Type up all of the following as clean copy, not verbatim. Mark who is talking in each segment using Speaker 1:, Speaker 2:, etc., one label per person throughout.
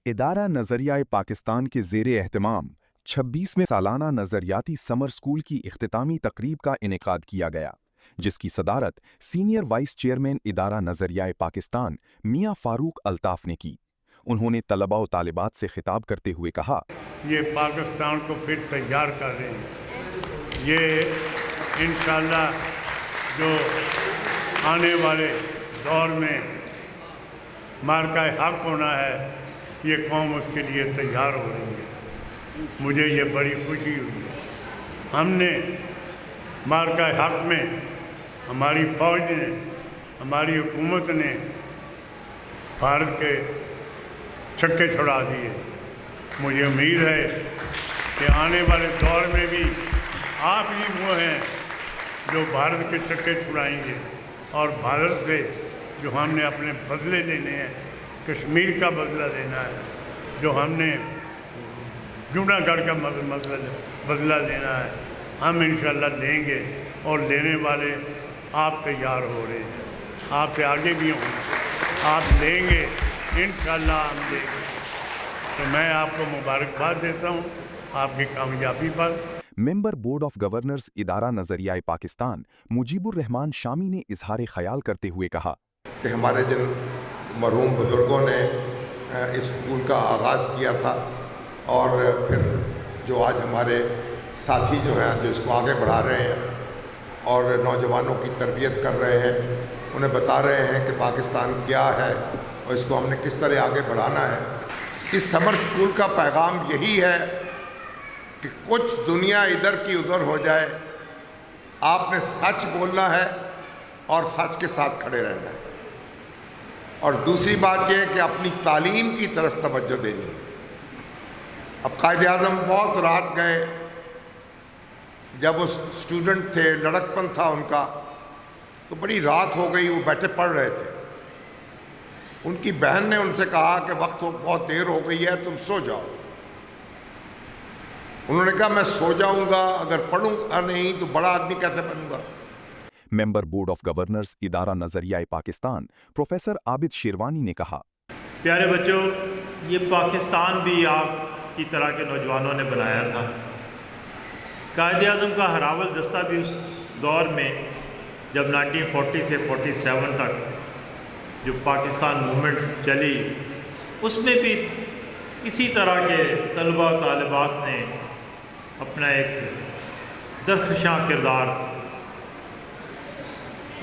Speaker 1: इदारा नज़रिया पाकिस्तान के ज़ेरे एहतमाम 26वें सालाना नज़रियाती समर स्कूल की इख्तितामी तकरीब का इनेकाद किया गया, जिसकी सदारत सीनियर वाइस चेयरमैन इदारा नज़रिया पाकिस्तान मियां फारूक अल्ताफ ने की। उन्होंने तलबा व तालिबात से खिताब करते हुए कहा,
Speaker 2: ये पाकिस्तान को फिर तैयार कर रहे हैं। ये इंशाअल्लाह जो आने वाले दौर में मार्का हक होना है, ये कौम उसके लिए तैयार हो रही है। मुझे ये बड़ी खुशी हुई है। हमने मार्का हक में हमारी फ़ौज ने, हमारी हुकूमत ने भारत के छक्के छुड़ा दिए। मुझे उम्मीद है कि आने वाले दौर में भी आप ही वो हैं जो भारत के छक्के छुड़ाएंगे और भारत से जो हमने अपने बदले लेने हैं, कश्मीर का बदला लेना है, जो हमने जूनागढ़ का बदला लेना है, हम इंशाअल्लाह लेंगे और लेने वाले आप तैयार हो रहे हैं। आपसे आगे भी होंगे, आप लेंगे, इंशाअल्लाह हम लेंगे। तो मैं आपको मुबारकबाद देता हूँ आपकी कामयाबी पर।
Speaker 1: मेंबर बोर्ड ऑफ गवर्नर्स इदारा नज़रिया पाकिस्तान मुजीबुर रहमान शामी ने इजहार ख्याल करते हुए कहा
Speaker 3: कि हमारे जिन मरहूम बुज़ुर्गों ने इस स्कूल का आगाज़ किया था और फिर जो आज हमारे साथी जो हैं जो इसको आगे बढ़ा रहे हैं और नौजवानों की तरबियत कर रहे हैं, उन्हें बता रहे हैं कि पाकिस्तान क्या है और इसको हमने किस तरह आगे बढ़ाना है। इस समर स्कूल का पैगाम यही है कि कुछ दुनिया इधर की उधर हो जाए, आपने सच बोलना है और सच के साथ खड़े रहना है। और दूसरी बात यह है कि अपनी तालीम की तरफ तवज्जो देनी है। अब कायद-ए-आज़म बहुत रात गए, जब वो स्टूडेंट थे, लड़कपन था उनका, तो बड़ी रात हो गई, वो बैठे पढ़ रहे थे। उनकी बहन ने उनसे कहा कि वक्त बहुत देर हो गई है, तुम सो जाओ। उन्होंने कहा मैं सो जाऊंगा, अगर पढ़ूंगा नहीं तो बड़ा आदमी कैसे बनूंगा।
Speaker 1: मेंबर बोर्ड ऑफ गवर्नर्स इदारा नज़रिया पाकिस्तान प्रोफेसर आबिद शेरवानी ने कहा,
Speaker 4: प्यारे बच्चों, ये पाकिस्तान भी आपकी तरह के नौजवानों ने बनाया था। कायद-ए-आज़म का हरावल दस्ता भी उस दौर में जब 1940 से 47 तक जो पाकिस्तान मूवमेंट चली, उसमें भी इसी तरह के तलबा तालिबात ने अपना एक दरख्शां किरदार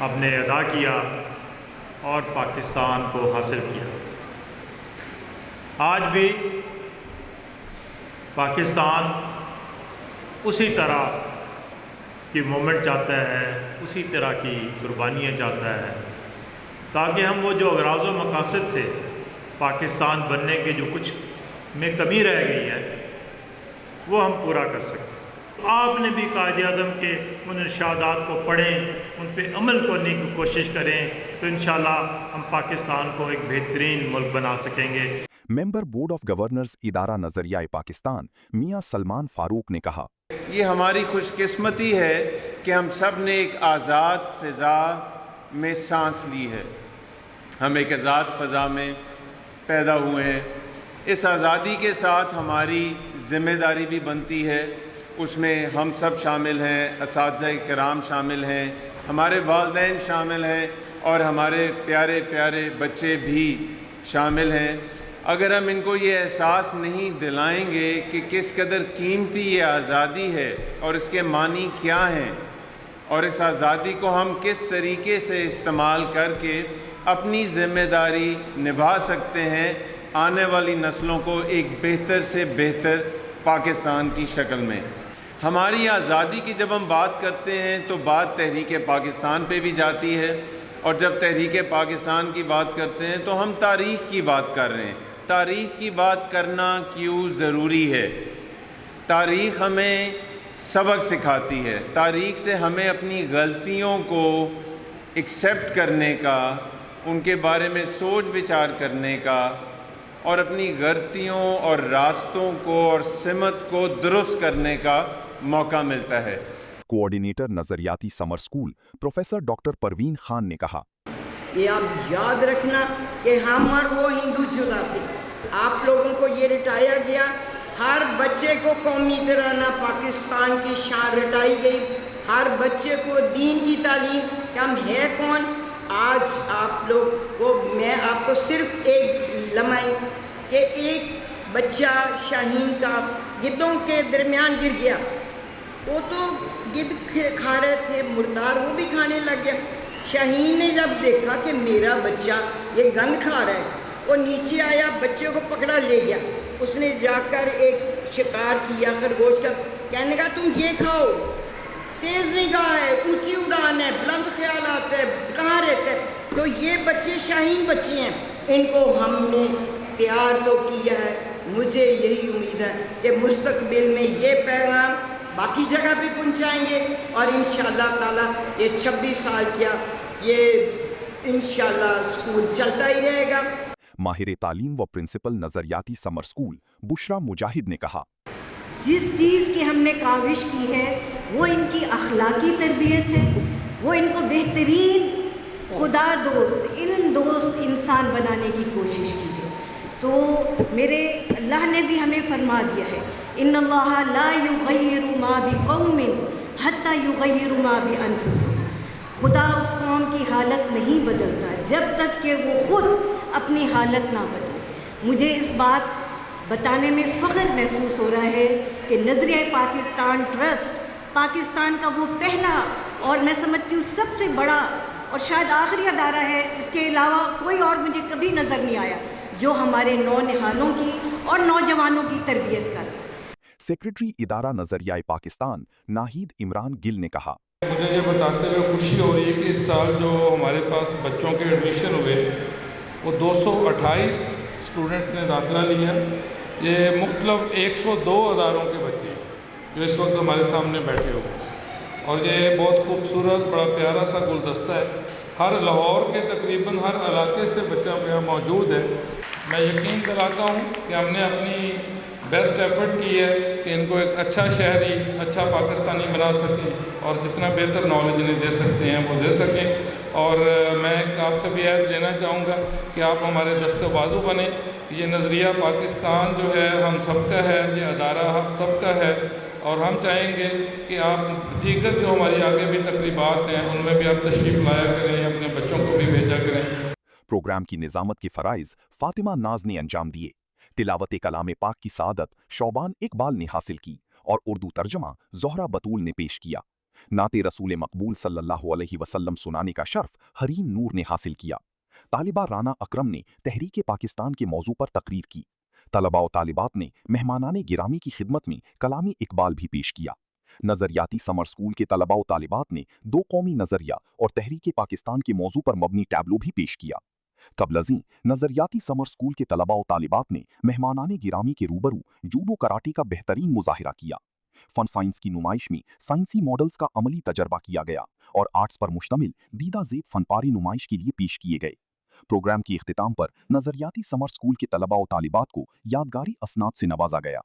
Speaker 4: आपने अदा किया और पाकिस्तान को हासिल किया। आज भी पाकिस्तान उसी तरह की मूवमेंट चाहता है, उसी तरह की कुर्बानियाँ चाहता है, ताकि हम वो जो अगराज़ व मकासद थे पाकिस्तान बनने के, जो कुछ में कमी रह गई है, वो हम पूरा कर सकें। आपने भी कायद-ए-आज़म के उन इरशादात को पढ़ें, उन पे अमल करने की कोशिश करें, तो इंशाअल्लाह हम पाकिस्तान को एक बेहतरीन मुल्क बना सकेंगे।
Speaker 1: मेंबर बोर्ड ऑफ गवर्नर्स इदारा नज़रिया पाकिस्तान मियां सलमान फारूक ने कहा,
Speaker 5: ये हमारी खुशकिस्मती है कि हम सब ने एक आज़ाद फ़िज़ा में सांस ली है। हम एक आज़ाद फ़िज़ा में पैदा हुए हैं। इस आज़ादी के साथ हमारी ज़िम्मेदारी भी बनती है, उसमें हम सब शामिल हैं, असातिज़ा किराम शामिल हैं, हमारे वालिदैन शामिल हैं और हमारे प्यारे प्यारे बच्चे भी शामिल हैं। अगर हम इनको ये एहसास नहीं दिलाएंगे कि किस कदर कीमती ये आज़ादी है और इसके मानी क्या हैं और इस आज़ादी को हम किस तरीके से इस्तेमाल करके अपनी ज़िम्मेदारी निभा सकते हैं, आने वाली नस्लों को एक बेहतर से बेहतर पाकिस्तान की शक्ल में। हमारी आज़ादी की जब हम बात करते हैं तो बात तहरीक पाकिस्तान पे भी जाती है, और जब तहरीक पाकिस्तान की बात करते हैं तो हम तारीख़ की बात कर रहे हैं। तारीख़ की बात करना क्यों ज़रूरी है? तारीख़ हमें सबक सिखाती है। तारीख़ से हमें अपनी गलतियों को एक्सेप्ट करने का, उनके बारे में सोच विचार करने का और अपनी गलतियों और रास्तों को और सिमत को दुरुस्त करने का मौका मिलता है।
Speaker 1: कोऑर्डिनेटर नज़रियाती summer school professor doctor Parveen Khan ने कहा,
Speaker 6: ये आप याद रखना कि हम और वो हिंदू जुदा थे। आप लोगों को اٹھایا گیا, ہر بچے کو قومی ترانہ پاکستان کی شان رٹائی گئی, ہر بچے کو دین کی تعلیم کہ ہم ہے کون. آج آپ لوگ کو میں آپ کو صرف ایک لمحہ کہ ایک بچہ شاہین کا گدوں کے درمیان گر گیا, وہ تو گد کھا رہے تھے مردار, وہ بھی کھانے لگ گیا. شاہین نے جب دیکھا کہ میرا بچہ یہ گند کھا رہا ہے, وہ نیچے آیا, بچے کو پکڑا لے گیا. اس نے جا کر ایک شکار کیا خرگوش کا, کہنے کا تم یہ کھاؤ, تیز نگاہ ہے, اونچی اڑان ہے, بلند خیالات ہے, کہاں رہتا ہے. تو یہ بچے شاہین بچے ہیں, ان کو ہم نے تیار تو کیا ہے. مجھے یہی امید ہے کہ مستقبل میں یہ پیغام باقی جگہ پہ پہنچائیں گے, اور انشاءاللہ تعالیٰ یہ 26 سال کیا یہ انشاءاللہ اسکول چلتا ہی رہے گا.
Speaker 1: ماہر تعلیم و پرنسپل نظریاتی سمر اسکول بشرا مجاہد نے کہا,
Speaker 7: جس چیز کی ہم نے کاوش کی ہے وہ ان کی اخلاقی تربیت ہے, وہ ان کو بہترین خدا دوست علم دوست انسان بنانے کی کوشش کی ہے. تو میرے اللہ نے بھی ہمیں فرما دیا ہے, ان اللہ لا یغیر ما بقوم حتی یغیر ما بانفسہم. خدا اس قوم کی حالت نہیں بدلتا جب تک کہ وہ خود اپنی حالت نہ بدلے. مجھے اس بات بتانے میں فخر محسوس ہو رہا ہے کہ نظریہ پاکستان ٹرسٹ پاکستان کا وہ پہلا اور میں سمجھتی ہوں سب سے بڑا اور شاید آخری ادارہ ہے, اس کے علاوہ کوئی اور مجھے کبھی نظر نہیں آیا جو ہمارے نونہالوں کی اور نوجوانوں کی تربیت کر.
Speaker 1: سیکریٹری ادارہ نظریہ پاکستان ناہید عمران گل نے کہا,
Speaker 8: مجھے یہ بتاتے ہوئے خوشی ہو رہی ہے کہ اس سال جو ہمارے پاس بچوں کے ایڈمیشن ہوئے وہ 228 اسٹوڈنٹس نے داخلہ لیا. یہ مختلف 102 اداروں کے بچے ہیں جو اس وقت ہمارے سامنے بیٹھے ہوئے ہیں, اور یہ بہت خوبصورت بڑا پیارا سا گلدستہ ہے. ہر لاہور کے تقریباً ہر علاقے سے بچہ یہاں موجود ہے. میں یقین دلاتا ہوں کہ ہم نے اپنی بیسٹ ایفرٹ کی ہے کہ ان کو ایک اچھا شہری اچھا پاکستانی بنا سکیں اور جتنا بہتر نالج انہیں دے سکتے ہیں وہ دے سکیں. اور میں آپ سے بھی عہد لینا چاہوں گا کہ آپ ہمارے دست بازو بنیں. یہ نظریہ پاکستان جو ہے ہم سب کا ہے, یہ ادارہ ہم سب کا ہے, اور ہم چاہیں گے کہ آپ دیگر جو ہماری آگے بھی تقریبات ہیں ان میں بھی آپ تشریف لایا کریں, اپنے بچوں کو بھی بھیجا کریں.
Speaker 1: پروگرام کی نظامت کے فرائض فاطمہ ناز نے انجام دیے. تلاوت کلام پاک کی سعادت شوبان اقبال نے حاصل کی اور اردو ترجمہ زہرہ بطول نے پیش کیا. نعت رسول مقبول صلی اللہ علیہ وسلم سنانے کا شرف حریم نور نے حاصل کیا. طالبہ رانا اکرم نے تحریک پاکستان کے موضوع پر تقریر کی. طلباء و طالبات نے مہمانان گرامی کی خدمت میں کلامی اقبال بھی پیش کیا. نظریاتی سمر اسکول کے طلباء و طالبات نے 2 قومی نظریہ اور تحریک پاکستان کے موضوع پر مبنی ٹیبلو بھی پیش کیا. قبل ازیں نظریاتی سمر اسکول کے طلباء و طالبات نے مہمانان گرامی کے روبرو جوڈو کراٹے کا بہترین مظاہرہ کیا. فن سائنس کی نمائش میں سائنسی ماڈلز کا عملی تجربہ کیا گیا اور آرٹس پر مشتمل دیدہ زیب فن پارے نمائش کے لیے پیش کیے گئے. پروگرام کے اختتام پر نظریاتی سمر اسکول کے طلباء و طالبات کو یادگاری اسناد سے نوازا گیا.